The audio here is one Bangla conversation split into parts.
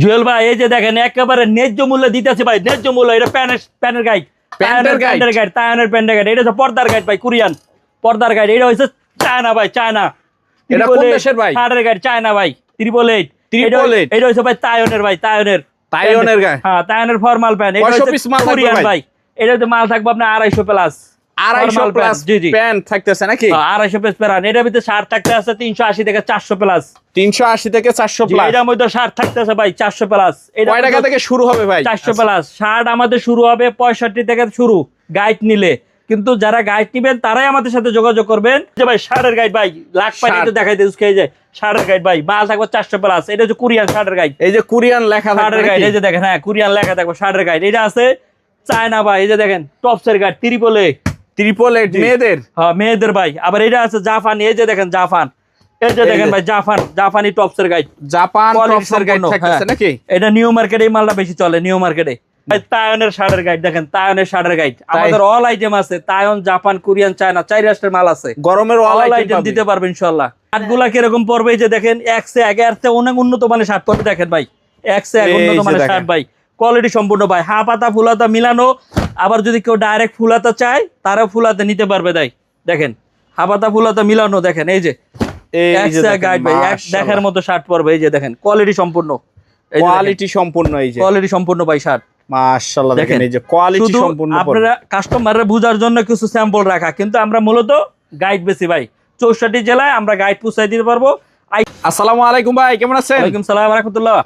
জুয়েল ভাই এই যে দেখেন একেবারে ন্যায্য মূল্যে দিতেছে ভাই, ন্যায্য মূল্য। এটা প্যানের গাইড, প্যান্টের গাইড, তায়ানের প্যান্টের গাইড। এটা হচ্ছে পর্দার গাইড ভাই, কোরিয়ান পর্দার গাইড। এটা হচ্ছে চায়না ভাই, চায়না। এটা কোন দেশের ভাই? শার্টের গাইড চায়না ভাই, 888। এটা হচ্ছে ভাই তায়নের ভাই, তায়নের গাইড। হ্যাঁ, তায়নের ফরমাল প্যান্ট। এটা হচ্ছে কোরিয়ান ভাই। এটাতে মাল থাকবে আপনার 250 প্লাস। 250 প্লাস প্যান্ট থাকতেছে নাকি? 250 পিস প্যান্ট। এটার ভিতরে শার্ট থাকতে আছে 380 থেকে 400 প্লাস। 380 থেকে 400 প্লাস। এটার মধ্যে শার্ট থাকতে আছে ভাই 400 প্লাস। এটা কয় টাকা থেকে শুরু হবে ভাই? 400 প্লাস। শার্ট আমাদের শুরু হবে 65 থেকে শুরু গাইড নিলে। কিন্তু যারা গাইড নিবেন তারাই আমাদের সাথে যোগাযোগ করবেন। যে ভাই শার্টের গাইড ভাই, লাখ পানিতে দেখাইতে উস্কে যায়। শার্টের গাইড ভাই মাল থাকবে 400 প্লাস। এটা হচ্ছে কোরিয়ান শার্টের গাইড। এই যে কোরিয়ান লেখা থাকবে শার্টের গাইড, এই যে দেখেন, হ্যাঁ কোরিয়ান লেখা থাকবে শার্টের গাইড। এটা আছে চায়না ভাই, এই যে দেখেন টপসের গাইড, 888 মেয়েদের। হ্যাঁ মেয়েদের ভাই। আবার এটা আছে জাপানি, এই যে দেখেন জাপান। এই যে দেখেন ভাই জাপানি টপসের গাইড, জাপান টপসের গাইড থাকতেছে নাকি? এটা নিউ মার্কেটে এই মালটা বেশি চলে, নিউ মার্কেটে। তায়নের শার্টের গাইড দেখেন, তায়নের শার্টের গাইড। আমাদের অল আইটেম আছে, তায়ন, জাপান, কোরিয়ান, চায়না, 4 রাষ্ট্রের মাল আছে। গরমের অল আইটেম দিতে পারবে ইনশাআল্লাহ। শার্টগুলা কিরকম পড়বে এই যে দেখেন, এক সে অনেক উন্নত মানের শার্ট পড়বে। দেখেন ভাই এক উন্নত মানের শার্ট ভাই, কোয়ালিটি সম্পূর্ণ ভাই। হাফাতা ফুলাতা মিলানো। আবার যদি কেউ ডাইরেক্ট ফুলাতা চায় তারাও ফুলাতে নিতে পারবে। দেখেন হাফাতা ফুলাতা মিলানো। দেখেন এই যে গাইড ভাই, দেখার মতো শার্ট পড়বে। এই যে দেখেন কোয়ালিটি সম্পূর্ণ, কোয়ালিটি সম্পূর্ণ ভাই শার্ট। মাশাআল্লাহ দেখেন এই যে কোয়ালিটি সম্পূর্ণ। আপনারা কাস্টমাররা বুঝার জন্য কিছু স্যাম্পল রাখা, কিন্তু আমরা মূলত গাইড বেশি ভাই। 64 জেলায় আমরা গাইড পৌঁছাই দিতে পারবো। আসসালামু আলাইকুম ভাই, কেমন আছেন? ওয়ালাইকুম সালাম ওয়া রাহমাতুল্লাহ।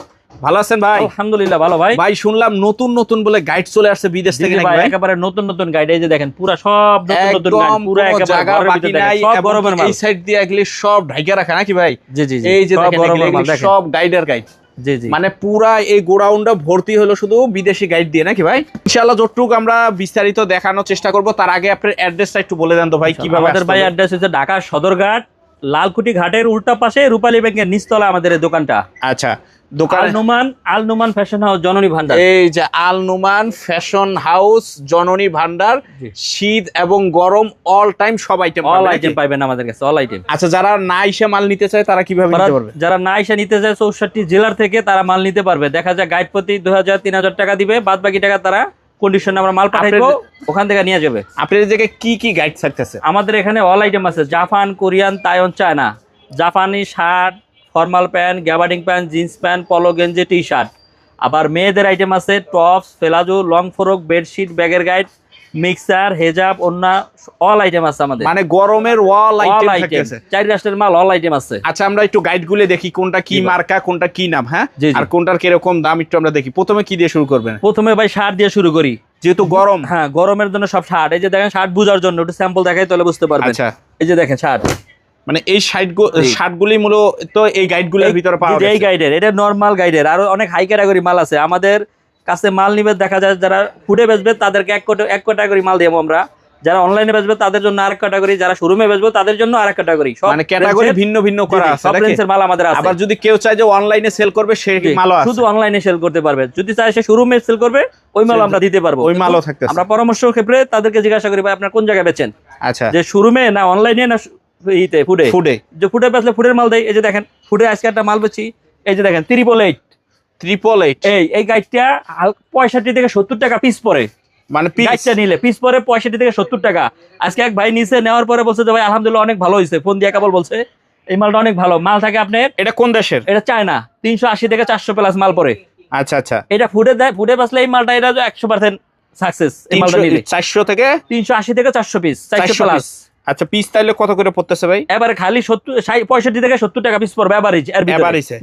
ভালো আছেন ভাই? আলহামদুলিল্লাহ ভালো ভাই। ভাই শুনলাম নতুন বলে গাইড চলে আসছে বিদেশ থেকে নাকি ভাই? একেবারে নতুন গাইড। এই যে দেখেন পুরো সব নতুন গাইড, পুরো একেবারে জায়গা বাকি নাই। সব গরমের মাল। এই সাইড দিয়ে এগুলি সব ঢাইকা রাখা নাকি ভাই? জি জি, এই যে দেখেন এগুলি সব গাইডের গাইড। জি জি, মানে পুরা এই গোডাউনটা ভর্তি হলো শুধু বিদেশি গাইড দিয়ে নাকি ভাই? ইনশাআল্লাহ যতটুক আমরা বিস্তারিত দেখানোর চেষ্টা করব। তার আগে আপনার অ্যাড্রেসটা একটু বলে দেন তো ভাই, কিভাবে? আমাদের ভাই অ্যাড্রেস হচ্ছে ঢাকা সদরঘাট, লালকুটি ঘাটের উল্টা পাশে রূপালী ব্যাংকের নিচতলা আমাদের এই দোকানটা। আচ্ছা, দোকান আল নুমান ফ্যাশন হাউস, জননী ভান্ডার। এই যে আল নুমান ফ্যাশন হাউস, জননী ভান্ডার। শীত এবং গরম অল টাইম সব আইটেম পাবেন আমাদের কাছে, অল আইটেম। আচ্ছা, যারা না এসে মাল নিতে চায় তারা কিভাবে নিতে পারবে? যারা না এসে নিতে চায় 64 জেলার থেকে তারা মাল নিতে পারবে। দেখা যায় গাইড প্রতি 2000-3000 টাকা দিবে, বাদ বাকি টাকা তারা কন্ডিশনে আমরা মাল পাঠাইবো, ওখান থেকে নিয়ে যাবে। আপনাদের জায়গায় কি গাইড থাকতেছে? আমাদের এখানে অল আইটেম আছে, জাপান, কোরিয়ান, তাইওয়ান, চায়না। জাপানি shirt, formal pant, gabardine pant, jeans pant, পলো গেঞ্জি, টি শার্ট। আবার মেয়েদের আইটেম আছে টপস, ফেলাজু, লং ফ্রক, বেডশিট, ব্যাগের গাইড, মিক্সার, হেজাব, ওন্না, অল আইটেম আছে আমাদের। মানে গরমের অল আইটেম থাকতেছে, 4 রাষ্ট্রের মাল, অল আইটেম আছে। আচ্ছা, আমরা একটু গাইড গুলো দেখি, কোনটা কি মার্কা, কোনটা কি নাম, হ্যাঁ, আর কোনটার কিরকম দাম একটু আমরা দেখি। প্রথমে কি দিয়ে শুরু করবেন? প্রথমে ভাই শার্ট দিয়ে শুরু করি, যেহেতু গরম। হ্যাঁ, গরমের জন্য সব শার্ট। এই যে দেখেন শার্ট বুঝার জন্য একটু স্যাম্পল দেখাই তাহলে বুঝতে পারবেন। আচ্ছা, এই যে দেখেন শার্ট, মানে এই শার্টগুলি মূলত এই গাইডগুলোর ভিতরে পাওয়া যায়। এই গাইডের, এটা নরমাল গাইডের। আরো অনেক হাই ক্যাটাগরি মাল আছে আমাদের কাছে। মাল নিবে দেখা যায় যারা ফুডে বেচবে তাদেরকে এক ক্যাটাগরি মাল দেবো আমরা, যারা অনলাইনে বেচবে তাদের জন্য আরেক ক্যাটাগরি, যারা শোরুমে বেচবে তাদের জন্য আরেক ক্যাটাগরি। মানে ক্যাটাগরি ভিন্ন করা আছে। সব রেঞ্জের মাল আমাদের আছে। আবার যদি কেউ চায় যে অনলাইনে সেল করবে, সেই মালও আছে। শুধু অনলাইনে সেল করতে পারবে। যদি চায় সে শোরুমে সেল করবে, ওই মাল আমরা দিতে পারবো, ওই মালও থাকতেছে। আমরা পরামর্শ ক্ষেত্রে তাদেরকে জিজ্ঞাসা করি ভাই আপনার কোন জায়গায় বেচেন। আচ্ছা, যে শোরুমে না অনলাইনে না ফুডে। যে ফুডে বেচলে ফুডের মাল দেয়। এই যে দেখেন ফুডে আজকে একটা মাল বেচি, এই যে দেখেন 888। এই গাইডটা 65 থেকে 70 টাকা পিস পড়ে। মানে গাইডটা নিলে পিস পরে 65 থেকে 70 টাকা। আজকে এক ভাই নিচে নেওয়ার পরে বলছে যে ভাই আলহামদুলিল্লাহ অনেক ভালো হয়েছে, ফোন দিয়ে কেবল বলছে এই মালটা অনেক ভালো। মাল থাকে আপনার, এটা কোন দেশের? এটা চায়না, 380 থেকে 400 প্লাস মাল পরে। আচ্ছা, এটা ফুডে দেয়, ফুডে বেচলে এই মালটা এটা 100% সাকসেস। এই মালটা নিলে 400 থেকে 380 থেকে 400 পিস, 400 প্লাস। আচ্ছা, পিস তাইলে কত করে পড়তেছে ভাই? এবারে খালি 65 থেকে 70 টাকা পিস পড়বে এভারেজ।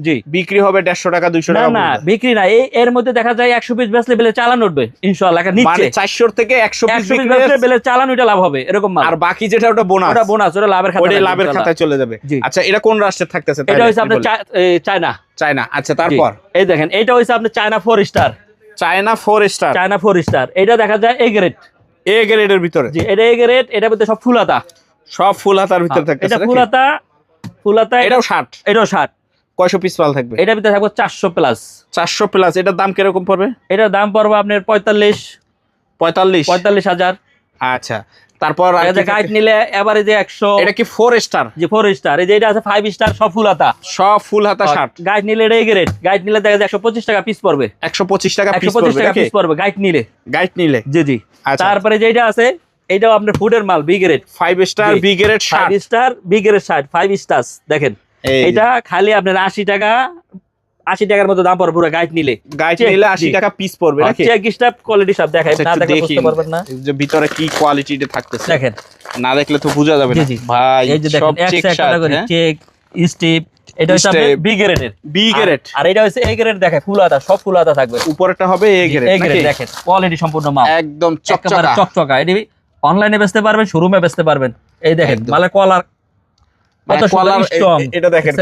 জি, বিক্রি হবে 150 টাকা 200 টাকা? না, বিক্রি না। এর মধ্যে দেখা যায় 100 পিস বেচলে বেলে চালান উঠবে ইনশাআল্লাহ। মানে 400 থেকে 100 পিস বেচলে বেলে চালান ওটা লাভ হবে, এরকম মাল। আর বাকি যেটা ওটা বোনাস, ওটা লাভের খাতায়, ওটা লাভের খাতায় চলে যাবে। আচ্ছা, এটা কোন রাষ্ট্রে থাকতেছে? এটা হইছে আপনার চায়না। আচ্ছা, তারপর এই দেখেন এটা হইছে আপনার চায়না 4 স্টার। China 4 star. এটা দেখা যায় এ গ্রেডের ভিতরে। জি, এটা এ গ্রেড। এটার ভিতরে সব ফুল হাতা, সব ফুল হাতার ভিতরে থাকতেছে। এটা ফুল হাতা। এটাও 60। এটাও 60। কয়শো পিস মাল থাকবে? এটার ভিতরে থাকবে 400 প্লাস। 400 প্লাস। এটার দাম কিরকম পড়বে? এটার দাম পড়বে আপনার 45,000। আচ্ছা, তারপর আর কি গাইড নিলে এভারেজে 100। এটা কি 4 স্টার? যে 4 স্টার। এই যে এটা আছে 5 স্টার, সব ফুল হাতা। সব ফুল হাতা শার্ট। গাইড নিলে এটা গ্রেড। গাইড নিলে দেখা যায় 125 টাকা পিস পড়বে। 125 টাকা পিস 125 পড়বে টাকা নাকি? পিস পড়বে গাইড নিলে। গাইড নিলে জি জি। আচ্ছা। তারপরে যেটা আছে এটাও আপনার ফুডের মাল, B grade. 5 star B grade shirt. 5 star B grade shirt, 5 star. দেখেন এটা খালি আপনার 80 টাকা, 80 টাকার মতো দাম পড়বে পুরো গাইড নিলে। গাইড নিলে 80 টাকা পিস পড়বে নাকি? চেক স্টাফ কোয়ালিটি সব দেখাই, না দেখলে দেখি বুঝতে পারবেন না। যে ভিতরে কি কোয়ালিটিতে থাকতেছে দেখেন, না দেখলে তো বোঝা যাবে না জি, জি। ভাই। এই যে সব দেখেন চেক এক শার্ট, করে চেক স্টিপ। এটা হচ্ছে আপনার বি গ্রেডের। B grade. আর এটা হচ্ছে এ গ্রেড। দেখেন ফুল হাতা, সব ফুল হাতা থাকবে। উপরেরটা হবে এ গ্রেড এ গ্রেড। নাকি? দেখেন কোয়ালিটি সম্পূর্ণ মাল, একদম একেবারে চকচকা। চকচকা। এটি অনলাইনে বেচতে পারবেন, শোরুমে বেচতে পারবেন। এই দেখেন একদম। মালের কলার মানে কত কলার স্ট্রং। এটা দেখেন,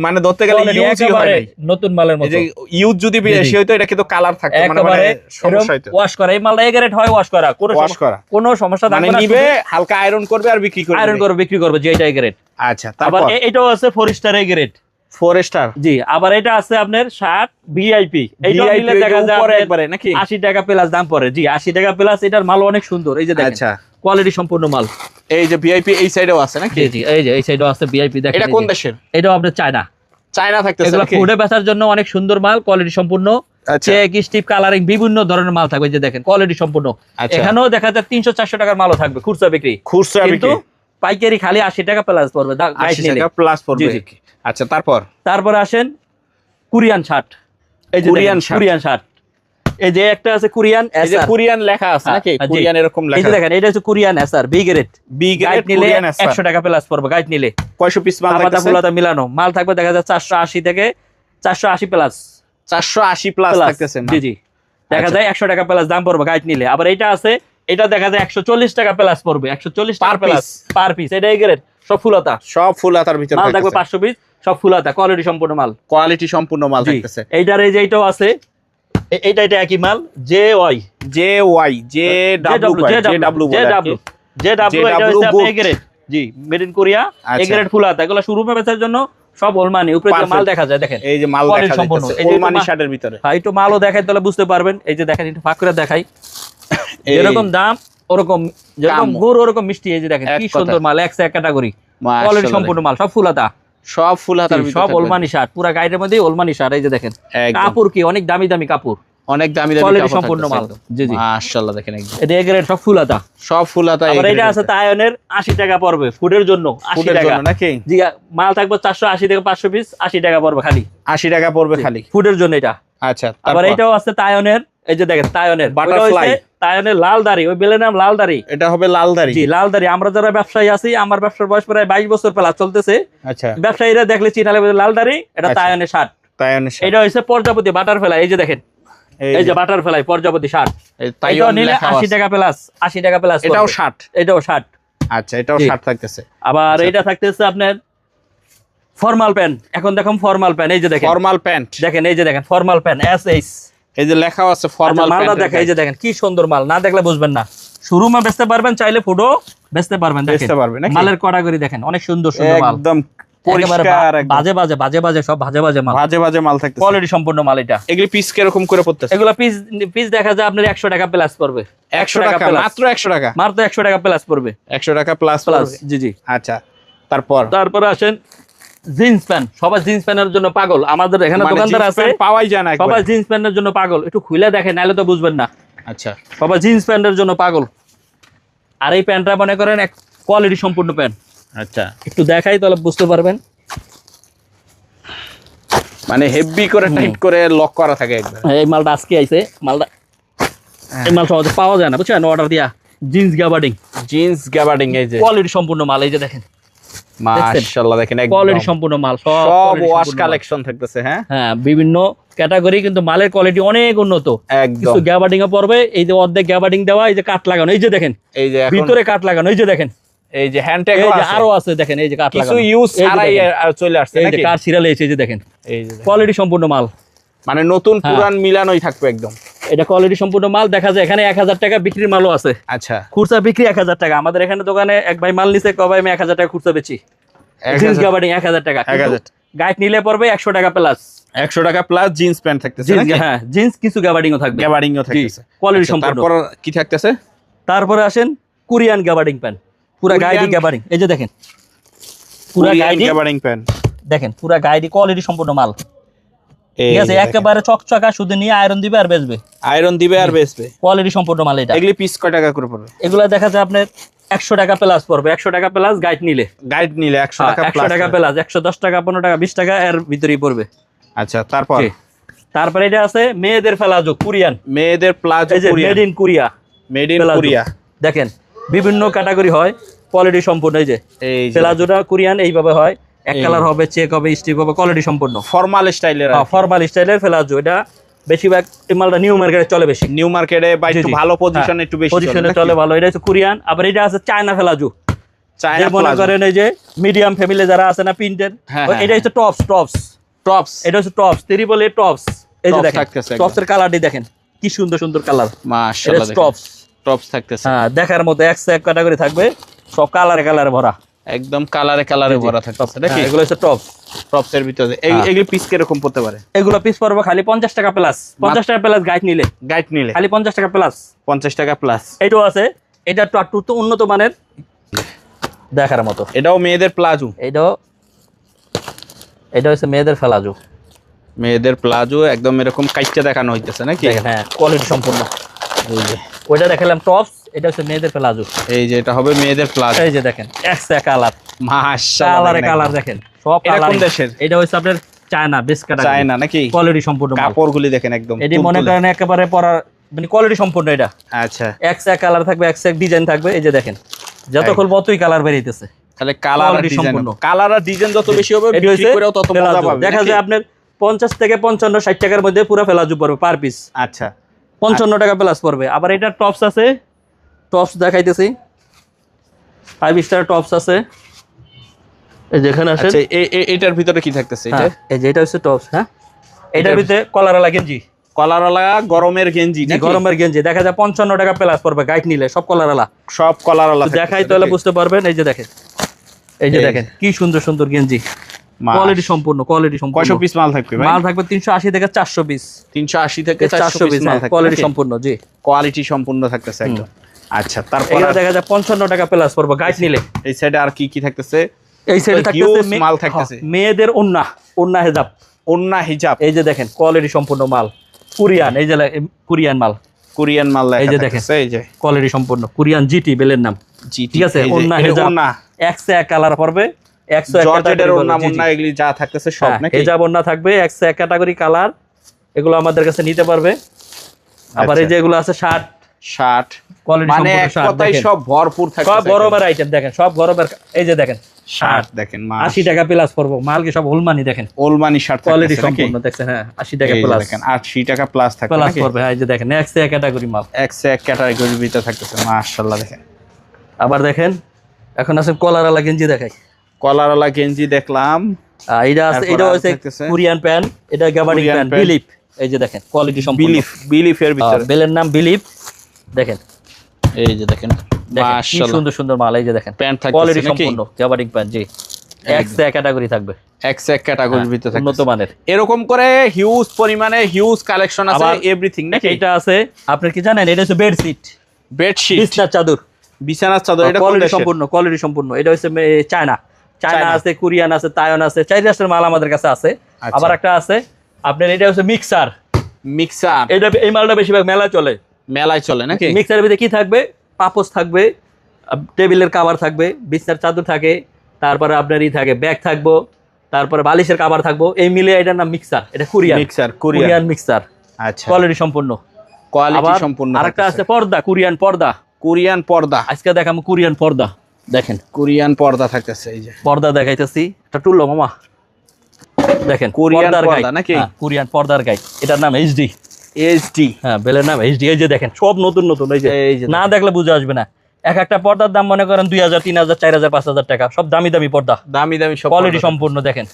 মানে ধরতে গেলে ইউজই হয় নাই। নতুন মালের এই মতো। যে ইউজ যদি বেশি হইতো এটা কিন্তু কালার থাকতো, মানে একেবারে সমস্যা হইতো। ওয়াশ করা। এই মালটা এ গ্রেড হয়, ওয়াশ করা, ওয়াশ করা কোনো সমস্যা মানে থাকবে না। নিবে হালকা আয়রন করবে আর বিক্রি করবে। আয়রন করে বিক্রি করবে, যে এটা এ গ্রেড। আচ্ছা। আবার তারপর এটাও আছে 4 স্টার এ গ্রেড। 4 স্টার। জি। আবার এটা আছে আপনার 60 ভিআইপি। এইটা নিলে দেখা যায় উপরে একবারে নাকি? 80 টাকা প্লাস দাম পড়ে। জি 80 টাকা প্লাস। এটার মাল অনেক সুন্দর। এই যে দেখেন আচ্ছা। কোয়ালিটি সম্পূর্ণ মাল। এই যে ভিআইপি এই সাইডেও আছে নাকি? জি জি। এই যে এই সাইডও আছে ভিআইপি। দেখেন এটা কোন দেশের? এটাও আপনার চায়না। চায়না থাকতেছে এগুলো নাকি? ফুডে বেচার জন্য অনেক সুন্দর মাল, কোয়ালিটি সম্পূর্ণ। আচ্ছা। চেক স্টিপ কালারিং বিভিন্ন ধরনের মাল থাকবে। এই যে দেখেন কোয়ালিটি সম্পূর্ণ। আচ্ছা। এখানেও দেখা যায় 300-400 টাকার মালও থাকবে খুচরা বিক্রি। খুচরা কিন্তু বিক্রি পাইকারি খালি 80 টাকা প্লাস পড়বে। 80 টাকা প্লাস পড়বে। জি, জি। আচ্ছা। তারপর আসেন কোরিয়ান শার্ট। এই যে কোরিয়ান শার্ট। Korean shirt. এই যে একটা আছে কোরিয়ান এই যে এসআর। কোরিয়ান লেখা আছে নাকি? জি। কোরিয়ান এরকম এই লেখা। যে দেখেন এটা হচ্ছে Korean SR B grade. B grade নিলে কোরিয়ান এসআর। 100 টাকা প্লাস পড়বে গাইড নিলে। কয়শো পিস মাল আলাদা থাকতেছে? ফুলাতা মিলানো মাল থাকবে দেখা যায় 480 থেকে 480 প্লাস। 480 প্লাস থাকতেছে। জি জি। দেখা যায় 100 টাকা প্লাস দাম পড়বে গাইড নিলে। আবার এটা আছে, এটা দেখা যায় 140 টাকা প্লাস পড়বে। 140 টাকা প্লাস পার পিস। এটা এই গ্রেড সব ফুলাতা। সব ফুল হাতার ভিতরে মাল থাকবে থাকতেছে। 500 পিস, সব ফুলাতা কোয়ালিটি সম্পূর্ণ মাল। কোয়ালিটি সম্পূর্ণ মাল জি। থাকতেছে। এইটার এই যে এটাও আছে, এটা একই মাল। J Y J Y J W J W এটা হচ্ছে আপনার এ গ্রেড। জি made in Korea. A grade ফুলাতা। এগুলো শোরুমে বেচার জন্য সব ওলমানি। উপরে যে মাল দেখা যায় দেখেন, এই যে মাল কোয়ালিটি দেখা সম্পূর্ণ। যাচ্ছে এই যে ওলমানি শার্টের ভিতরে। হ্যাঁ একটু মালও দেখাই তাহলে বুঝতে পারবেন। এই যে দেখেন একটু ফাঁক করে দেখাই। যেরকম দাম ওরকম, যেরকম গুড় ওরকম মিষ্টি। এই যে দেখেন কি সুন্দর মাল, এক ক্যাটাগরি কোয়ালিটি সম্পূর্ণ মাল, সব ফুলাতা। সব ফুল হাতার ভিতরে সব ওলমানি শার্ট, পুরা গাইডের মধ্যে ওলমানি শার্ট। এই যে দেখেন কাপড় কি অনেক দামি দামি কাপড়, অনেক দামি দামি কোয়ালিটি কাপড় সম্পূর্ণ মাল। জি জি মাশাআল্লাহ দেখেন একদম এটা এ গ্রেড সব ফুলাতা। সব ফুল হাতা। আবার এটা আছে তায়নের 80 টাকা পড়বে ফুডের জন্য। 80 টাকা নাকি? জি মাল থাকবে 480 থেকে 500 পিস। 80 টাকা পড়বে খালি। 80 টাকা পড়বে খালি ফুডের জন্য এটা। আচ্ছা। আবার এটাও আছে তায়নের। এই যে দেখেন তায়নের বাটারফ্লাই। তায়নের লাল দাড়ি, ওই বেলের নাম লাল দাড়ি। এটা হবে লাল দাড়ি। জি লাল দাড়ি। আমরা যারা ব্যবসায়ী আছি, আমার ব্যবসার বয়স প্রায় 22 বছর প্লাস চলতেছে। আচ্ছা। ব্যবসায়ীরা দেখলে চিনালে লাল দাড়ি, এটা তায়নের শার্ট। তায়নের এটা হচ্ছে প্রজাপতি বাটারফ্লাই। এই যে দেখেন এই যে বাটারফ্লাই প্রজাপতি শার্ট। এটাও নিলে 80 টাকা প্লাস। 80 টাকা প্লাস। এটাও শার্ট। এটাও শার্ট। আচ্ছা। এটাও শার্ট থাকতেছে। আবার এটা থাকতেছে আপনার ফর্মাল প্যান্ট। এখন দেখুন ফর্মাল প্যান্ট। এই যে দেখেন ফর্মাল প্যান্ট। দেখেন এই যে দেখেন ফর্মাল প্যান্ট এসএস। এই যে লেখাও আছে ফর্মাল প্যান্ট। মালটা দেখেন, এই যে দেখেন কি সুন্দর মাল, না দেখলে বুঝবেন না। শোরুমে বেচতে পারবেন, চাইলে ফুডও বেচতে পারবেন। দেখেন বেচতে পারবেন নাকি? মালের ক্যাটাগরি দেখেন অনেক সুন্দর সুন্দর মাল, একদম একেবারে পরিষ্কার, একদম বাজে সব বাজে মাল, বাজে মাল থাকতেছে। কোয়ালিটি সম্পূর্ণ মাল। এটা এগুলি পিস কিরকম করে পড়তেছে? এগুলো পিস দেখা যায় আপনার 100 টাকা প্লাস পড়বে। 100 টাকা মাত্র 100 টাকা। মাত্র 100 টাকা প্লাস পড়বে। 100 টাকা প্লাস পড়বে। জি জি। আচ্ছা। তারপর আসেন জিন্স প্যান্ট। সবাই জিন্স প্যান্টের জন্য পাগল। আমাদের এখানে দোকানদার আছে, পাওয়াই যায় না। সবাই জিন্স প্যান্টের জন্য পাগল। একটু খুলে দেখেন, নাহলে তো বুঝবেন না। আচ্ছা। সবাই জিন্স প্যান্টের জন্য পাগল। আর এই প্যান্টটা মনে করেন এক কোয়ালিটি সম্পূর্ণ প্যান্ট। আচ্ছা। একটু দেখাই তাহলে বুঝতে পারবেন। মানে হেভি করে টাইট করে লক করা থাকে একদম। এই মালটা আজকে আইছে। এই মাল সহজে পাওয়া যায় না, বুঝছেন? অর্ডার দিয়া জিন্স গ্যাবার্ডিং এই যে কোয়ালিটি সম্পূর্ণ মাল। এই যে দেখেন মাশাআল্লাহ দেখেন একদম কোয়ালিটি সম্পূর্ণ মাল, সব ওয়াশ কালেকশন থাকতেছে। হ্যাঁ বিভিন্ন ক্যাটাগরি, কিন্তু মালের কোয়ালিটি অনেক উন্নত। একদম কিছু গ্যাবার্ডিং এ পড়বে। এই যে অর্ধেক গ্যাবার্ডিং দেওয়া, এই যে কাট লাগানো, এই যে দেখেন এই যে ভিতরে কাট লাগানো, এই যে দেখেন এই যে হ্যান্ড ট্যাগ আছে, আরো আছে দেখেন এই যে কাট লাগানো, কিছু ইউজ ছাড়াই আর চলে আসছে এই যে নাকি? কাট সিরিয়াল এই যে দেখেন এই যে কোয়ালিটি সম্পূর্ণ মাল, মানে নতুন পুরান মিলানোই থাকবে একদম। এটা কোয়ালিটি সম্পূর্ণ মাল। দেখা যায় এখানে 1000 টাকা বিক্রির মালও আছে। আচ্ছা। খুচরা বিক্রি 1000 টাকা। আমাদের এখানে দোকানে এক ভাই মাল নিছে, কবাই আমি 1000 টাকা খুচরা বেচি। জিন্স গ্যাবার্ডিং 1000 টাকা। 1000 গাইড নিলে পড়বে 100 টাকা প্লাস। 100 টাকা প্লাস জিন্স প্যান্ট থাকতেছে নাকি? হ্যাঁ জিন্স কিছু গ্যাবার্ডিংও থাকবে। গ্যাবার্ডিংও থাকতেছে। কোয়ালিটি সম্পূর্ণ। তারপর কি থাকতেছে? তারপরে আসেন কোরিয়ান গ্যাবার্ডিং প্যান্ট, পুরা গাইডি গ্যাবার্ডিং, এই যে দেখেন পুরা গাইডি গ্যাবার্ডিং প্যান্ট, দেখেন পুরা গাইডি কোয়ালিটি সম্পূর্ণ মাল, ঠিক আছে, একেবারে চকচকা, শুধু নিয়ে আয়রন দিবে আর বেচবে, আয়রন দিবে আর বেচবে, কোয়ালিটি সম্পূর্ণ মাল এটা। এগুলি পিস কয় টাকা করে পড়বে? এগুলা দেখা যায় আপনার 100 টাকা প্লাস পড়বে, 100 টাকা প্লাস গাইড নিলে, গাইড নিলে 100 টাকা 100 টাকা প্লাস, 110 টাকা 15 টাকা 20 টাকা এর ভিতরেই পড়বে। আচ্ছা, তারপর তারপরে এটা আছে মেয়েদের ফেলাজো কোরিয়ান, মেয়েদের প্লাজো এই যে Korean, made in Korea, made in palazzo. Korea, দেখেন বিভিন্ন ক্যাটাগরি হয়, কোয়ালিটি সম্পূর্ণ, এই যে এই যে প্লাজোটা কোরিয়ান এইভাবে হয়, এক কালার হবে, চেক হবে, স্টিপ হবে, কোয়ালিটি সম্পূর্ণ ফর্মাল স্টাইলের, ফর্মাল স্টাইলের প্লাজো। এটা বেশিরভাগ এই মালটা নিউ মার্কেটে চলে বেশি, নিউ মার্কেটে বা একটু ভালো পজিশনে একটু বেশি পজিশনে চলে ভালো। এটা হচ্ছে কোরিয়ান। আবার এটা আছে চায়না ফেলাজো, চায়না মনে প্লাজো, করেন এই যে মিডিয়াম ফ্যামিলি যারা আছে না প্রিন্টের, হ্যাঁ, এটা হচ্ছে টপস, টপস টপস, এটা হচ্ছে টপস, ত্রিপল এ টপস, এই যে Tops দেখেন থাকতেছে একদম। টপসের কালারটি দেখেন কি সুন্দর সুন্দর কালার, মাশাআল্লাহ, এটা টপস, টপস থাকতেছে, হ্যাঁ দেখার মতো এক ক্যাটাগরি থাকবে, সব কালারে কালারে ভরা, একদম কালারে কালারে ভরা থাকতেছে নাকি? হ্যাঁ, এগুলো হচ্ছে টপস। টপস এর ভিতরে এগুলি পিস কিরকম পড়তে পারে? এগুলো পিস পড়বে খালি 50 টাকা প্লাস, 50 টাকা প্লাস গাইড নিলে, গাইড নিলে খালি 50 টাকা প্লাস, 50 টাকা প্লাস। এটাও আছে, এটা একটু তো উন্নত মানের দেখার মতো। এটাও মেয়েদের প্লাজো, এটা হচ্ছে মেয়েদের ফেলাজো, মেয়েদের প্লাজো একদম এরকম কাইটটা দেখানো হইতেছে নাকি? দেখেন হ্যাঁ কোয়ালিটি সম্পূর্ণ। এই যে ওইটা দেখালাম টপস, এটা হচ্ছে মেয়েদের প্লাজো, এই যে এটা হবে মেয়েদের প্লাজো, এই যে দেখেন একসা কালার, মাশাআল্লাহ, কালারে কালার দেখেন সব এটা কালার। কোন দেশের? এটা হচ্ছে আপনার চায়না বিস্কাট, চায়না নাকি? কোয়ালিটি সম্পূর্ণ মাল। কাপড়গুলি দেখেন একদম এটি মনে করেন একেবারে পরার মানে কোয়ালিটি সম্পূর্ণ। এটা আচ্ছা, একসা কালার থাকবে, একসা ডিজাইন থাকবে, এই যে দেখেন যত খুলবো ততই কালার বেরিয়েছে, তাহলে কালার আর Quality ডিজাইন, সম্পূর্ণ। কালার আর ডিজাইন যত বেশি হবে এটি বিক্রি হচ্ছে করেও তত মজা ফেলাজো। পাবে দেখা নাকি? যায় আপনার 50 থেকে 55 60 টাকার মধ্যে পুরো ফেলাজু পড়বে পার পিস, আচ্ছা 55 টাকা প্লাস পড়বে। আবার এটা টপস আছে, টপস দেখাইতেছি, 5 স্টার টপস আছে, এই যেখানে আছে, আচ্ছা এটার ভিতরে কি থাকতেছে? এটা এই যে এটা হচ্ছে টপস, হ্যাঁ এটার ভিতরে কলারওয়ালা গেঞ্জি, কলারওয়ালা গরমের গেঞ্জি নাকি? গরমের গেঞ্জি দেখা যায় 55 টাকা প্লাস পড়বে গাইড নিলে, সব কলারওয়ালা, সব কলারওয়ালা দেখাই তাহলে বুঝতে পারবেন। এই যে দেখেন, এই যে দেখেন কি সুন্দর সুন্দর গেঞ্জি, কোয়ালিটি সম্পূর্ণ, কোয়ালিটি সম্পূর্ণ। কয়শো পিস মাল থাকবে ভাই? মাল থাকবে 380 থেকে 400 পিস, 380 থেকে 400 পিস মাল থাকবে কোয়ালিটি নাকি? সম্পূর্ণ, জি কোয়ালিটি সম্পূর্ণ থাকতেছে একদম। আচ্ছা, তারপর এটা দেখা যায় 55 টাকা প্লাস পড়বে গাইড নিলে। এই সাইডে আর কি কি থাকতেছে? এই সাইডে থাকতেছে Huge মাল থাকতেছে। মেয়েদের ওন্না, ওন্না হেজাব, ওন্না হিজাব, এই যে দেখেন কোয়ালিটি সম্পূর্ণ মাল, কোরিয়ান, এই যে কোরিয়ান মাল, কোরিয়ান মাল এই লেখা যে দেখেন থাকতেছে, এই যে কোয়ালিটি সম্পূর্ণ কোরিয়ান জিটি বেলের নাম, জি ঠিক আছে। ওন্না এটা হেজাব ওন্না, 101 কালার পড়বে, 101 জর্জেটের ক্যাটাগরি ওন্না জি, জি। মুন্না এগুলি যা থাকতেছে সব নাকি? হেজাব ওন্না থাকবে 101 ক্যাটাগরি কালার, এগুলো আমাদের কাছে নিতে পারবে। আবার এই যে এগুলো আছে শার্ট, শার্ট, কোয়ালিটি মানে সম্পূর্ণ এক শার্ট, কথায় দেখেন সব ভরপুর সব থাকতেছে, গরমের আইটেম দেখেন, সব গরমের, এই যে দেখেন শার্ট দেখেন, 80 টাকা প্লাস পড়বো মাল, কি সব হোলমানি দেখেন, ওলমানি শার্ট কোয়ালিটি থাকতেছে নাকি? সম্পূর্ণ দেখছেন, হ্যাঁ 80 টাকা এই যে প্লাস, দেখেন 80 টাকা প্লাস থাকবে প্লাস নাকি? পড়বে, হ্যাঁ এই যে দেখেন 101 ক্যাটাগরি মাল। এক ক্যাটাগরির ভিতরে থাকতেছে, মাশাআল্লাহ দেখেন। আবার দেখেন এখন আছে কলারওয়ালা গেঞ্জি দেখাই, কলারওয়ালা গেঞ্জি দেখলাম, এটা আছে, তারপর এটা আর হচ্ছে থাকতেছে? কোরিয়ান প্যান্ট, এটা গ্যাবার্ডিং কোরিয়ান প্যান্ট প্যান্ট। বিলিপ, এই যে দেখেন কোয়ালিটি সম্পূর্ণ, বিলিফের ভিতরে, বেলের নাম বিলিপ, দেখেন এই যে দেখেন, কি মাশাআল্লাহ সুন্দর সুন্দর মাল, এই যে দেখেন প্যান্ট কোয়ালিটি থাকতেছে নাকি? সম্পূর্ণ গ্যাবার্ডিং প্যান্ট, জি 101 ক্যাটাগরি থাকবে, এক ক্যাটাগরির ভিতরে উন্নত থাকতেছে। মানের। এরকম করে হিউজ পরিমাণে হিউজ কালেকশন আছে, আবার এভরিথিং নাকি? এটা আছে, আপনি কি জানেন এটা হচ্ছে বেডশিট, বেডশিট, বিছনার চাদর, বিছানার চাদর, এটা কোন কোয়ালিটি দেশের? সম্পূর্ণ, কোয়ালিটি সম্পূর্ণ। এটা হচ্ছে চায়না, চায়না চায়না। আছে, কোরিয়ান আছে, তাইওয়ান আছে, 4 রাষ্ট্রের মাল আমাদের কাছে আছে। আচ্ছা। আবার একটা আছে আপনার, এটা হচ্ছে মিক্সার, মিক্সার, এটা এই মালটা বেশিরভাগ মেলায় চলে। মেলায় চলে নাকি? মিক্সারের ভিতরে কি থাকবে, পাপোশ থাকবে, টেবিলের কভার থাকবে, বিছনার চাদর থাকে, তারপরে আপনার থাকে ব্যাগ থাকবো, তারপরে বালিশের কভার থাকবো, এই মিলে এটার নাম মিক্সার, এটা কোরিয়ান, মিক্সার, কোরিয়ান মিক্সার, আচ্ছা, কোয়ালিটি সম্পূর্ণ। কোয়ালিটি আবার সম্পূর্ণ। আরেকটা আছে পর্দা, কোরিয়ান পর্দা, কোরিয়ান পর্দা, আজকে দেখাবো কোরিয়ান পর্দা, দেখেন কোরিয়ান পর্দা থাকতেছে, এই যে পর্দা দেখাইতেছি, এটা টুললো মামা, দেখেন কোরিয়ান পর্দার পর্দা গাইড, নাকি? হ্যাঁ, কোরিয়ান পর্দার গাইড, এটার নাম এইচডি, এইচডি, হ্যাঁ বেলের নাম এইচডি, এই যে দেখেন সব নতুন নতুন, এই যে না দেখলে বুঝে আসবে না। এক একটা পর্দার দাম মনে করেন 2000 3000 4000 5000 টাকা, সব দামি দামি পর্দা, দামি দামি সব কোয়ালিটি সম্পূর্ণ। দেখেন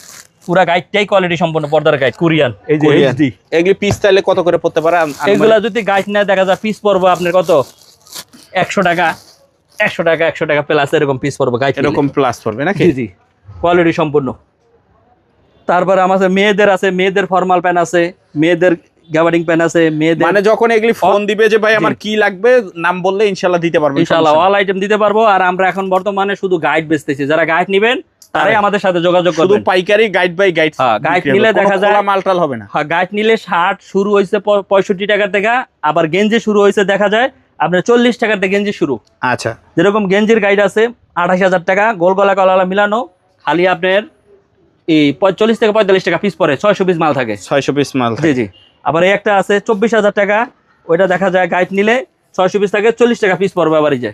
পুরা গাইডটাই কোয়ালিটি সম্পূর্ণ, পর্দার গাইড কোরিয়ান, এই যে কোরিয়ান। এইচডি। এগুলি পিস তাইলে কত করে পড়তে পারে? এগুলা যদি গাইড না দেখা যায় পিস পড়বো আপনার কত 100 টাকা, 100 টাকা, 100 টাকা প্লাস এরকম পিস পড়বো গাইড, এরকম প্লাস পড়বে নাকি? জি জি কোয়ালিটি সম্পূর্ণ। তারপরে আমাদের মেয়েদের আছে, মেয়েদের ফর্মাল প্যান্ট আছে, মেয়েদের গ্যাবার্ডিং প্যান আছে মেয়েদের, মানে যখন এগুলি ফোন দিবে যে ভাই আমার কি লাগবে নাম বললে ইনশাআল্লাহ দিতে পারবেন, ইনশাআল্লাহ অল আইটেম দিতে পারবো। আর আমরা এখন বর্তমানে শুধু গাইড বেচতেছি, যারা গাইড নেবেন তারাই আমাদের সাথে যোগাযোগ শুধু করবেন। পাইকারি গাইড বাই গাইড, গাইড নিলে দেখা যায় মালটাল হবে না। হ্যাঁ, গাইড নিলে শার্ট শুরু হয়েছে 65 টাকা থেকে, আবার গেঞ্জি শুরু হয়েছে দেখা যায় আপনার 40 টাকা থেকে গেঞ্জি শুরু। আচ্ছা, যেরকম গেঞ্জির গাইড আছে 28,000 টাকা, গোল গলা কলালা মিলানো, খালি আপনার এই 45 থেকে 45 টাকা পিস পরে, 600 পিস মাল থাকে। 600 পিস মাল, জি জি। আবার এই একটা আছে 24,000 টাকা, ওইটা দেখা যায় গাইড নিলে 600 পিস থাকে, 40 টাকা পিস পড়বে আবার এই যে